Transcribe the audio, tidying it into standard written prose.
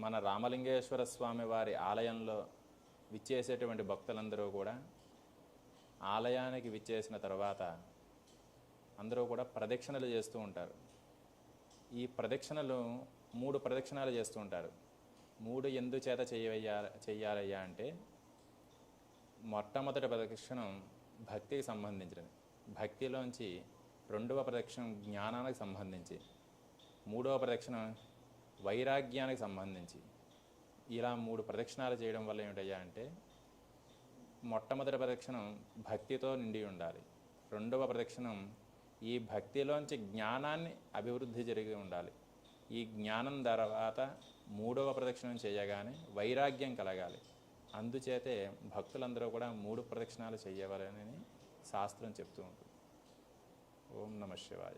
మన రామలింగేశ్వర స్వామి వారి ఆలయంలో విచ్చేసేటువంటి భక్తులందరూ కూడా ఆలయానికి విచ్చేసిన తర్వాత అందరూ కూడా ప్రదక్షిణలు చేస్తూ ఉంటారు. ఈ ప్రదక్షిణలు 3 ప్రదక్షిణాలు చేస్తూ ఉంటారు. 3 ఎందుచేత చెయ్యాలయ్యా అంటే, మొట్టమొదటి ప్రదక్షిణం భక్తికి సంబంధించినది. భక్తిలోంచి 2వ ప్రదక్షిణం జ్ఞానానికి సంబంధించి, 3వ ప్రదక్షిణం వైరాగ్యానికి సంబంధించి. ఇలా 3 ప్రదక్షిణాలు చేయడం వల్ల ఏమిటయ్యా అంటే, మొట్టమొదటి ప్రదక్షిణం భక్తితో నిండి ఉండాలి. 2వ ప్రదక్షిణం ఈ భక్తిలోంచి జ్ఞానాన్ని అభివృద్ధి జరిగి ఉండాలి. ఈ జ్ఞానం తర్వాత 3వ ప్రదక్షిణం చేయగానే వైరాగ్యం కలగాలి. అందుచేతే భక్తులందరూ కూడా 3 ప్రదక్షిణాలు చేయవలనని శాస్త్రం చెప్తూ ఉంటుంది. ఓం నమః శివాయ.